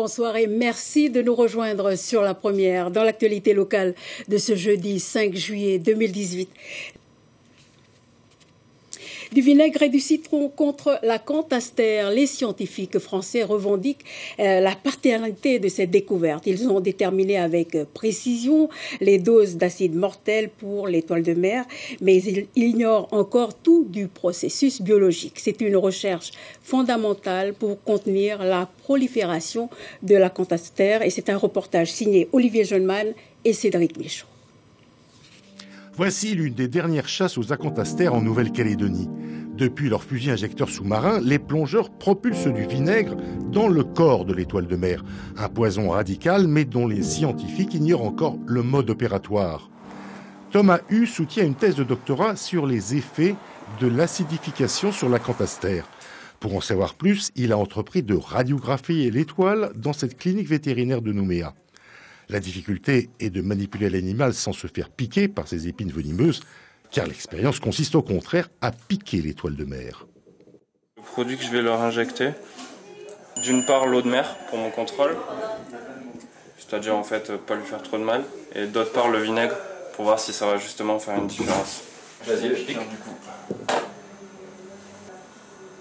bonsoir et merci de nous rejoindre sur La Première dans l'actualité locale de ce jeudi 5 juillet 2018. Du vinaigre et du citron contre la cantastère, les scientifiques français revendiquent la paternité de cette découverte. Ils ont déterminé avec précision les doses d'acide mortel pour l'étoile de mer, mais ils ignorent encore tout du processus biologique. C'est une recherche fondamentale pour contenir la prolifération de la cantastère et c'est un reportage signé Olivier Jeunemann et Cédric Michaud. Voici l'une des dernières chasses aux acantastères en Nouvelle-Calédonie. Depuis leur fusil injecteur sous-marin, les plongeurs propulsent du vinaigre dans le corps de l'étoile de mer. Un poison radical, mais dont les scientifiques ignorent encore le mode opératoire. Thomas Hu soutient une thèse de doctorat sur les effets de l'acidification sur l'acantastère. Pour en savoir plus, il a entrepris de radiographier l'étoile dans cette clinique vétérinaire de Nouméa. La difficulté est de manipuler l'animal sans se faire piquer par ces épines venimeuses, car l'expérience consiste au contraire à piquer l'étoile de mer. Le produit que je vais leur injecter, d'une part l'eau de mer pour mon contrôle, c'est-à-dire en fait pas lui faire trop de mal, et d'autre part le vinaigre pour voir si ça va justement faire une différence. Vas-y, pique du coup.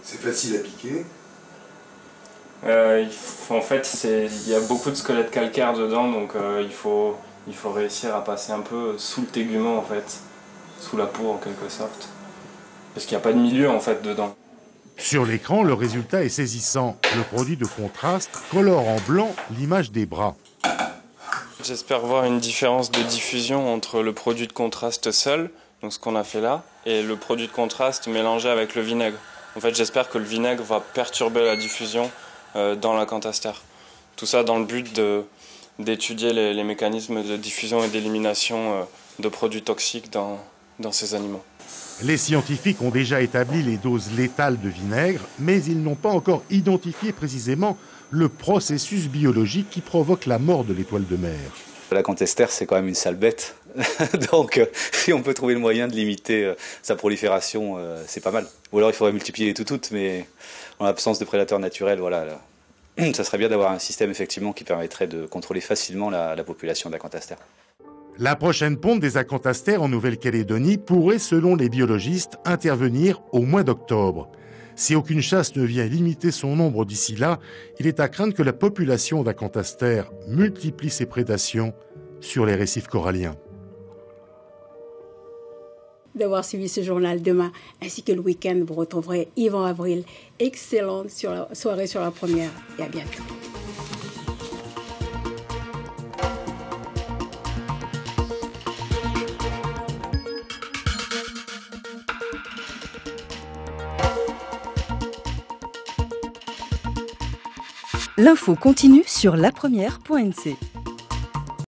C'est facile à piquer. En fait, il y a beaucoup de squelettes calcaires dedans, donc il faut réussir à passer un peu sous le tégument en fait, sous la peau en quelque sorte, parce qu'il n'y a pas de milieu en fait dedans. Sur l'écran, le résultat est saisissant. Le produit de contraste colore en blanc l'image des bras. J'espère voir une différence de diffusion entre le produit de contraste seul, donc ce qu'on a fait là, et le produit de contraste mélangé avec le vinaigre. En fait, j'espère que le vinaigre va perturber la diffusion dans l'acantastère. Tout ça dans le but d'étudier les mécanismes de diffusion et d'élimination de produits toxiques dans ces animaux. Les scientifiques ont déjà établi les doses létales de vinaigre, mais ils n'ont pas encore identifié précisément le processus biologique qui provoque la mort de l'étoile de mer. L'acantastère, c'est quand même une sale bête. Donc, si on peut trouver le moyen de limiter sa prolifération, c'est pas mal. Ou alors, il faudrait multiplier les toutouttes, mais en l'absence de prédateurs naturels, voilà, ça serait bien d'avoir un système effectivement qui permettrait de contrôler facilement la population d'acantastères. La prochaine ponte des acantastères en Nouvelle-Calédonie pourrait, selon les biologistes, intervenir au mois d'octobre. Si aucune chasse ne vient limiter son nombre d'ici là, il est à craindre que la population d'acantastères multiplie ses prédations sur les récifs coralliens. D'avoir suivi ce journal demain ainsi que le week-end, vous retrouverez Yvan Avril. Excellente soirée sur La Première et à bientôt. L'info continue sur lapremière.nc.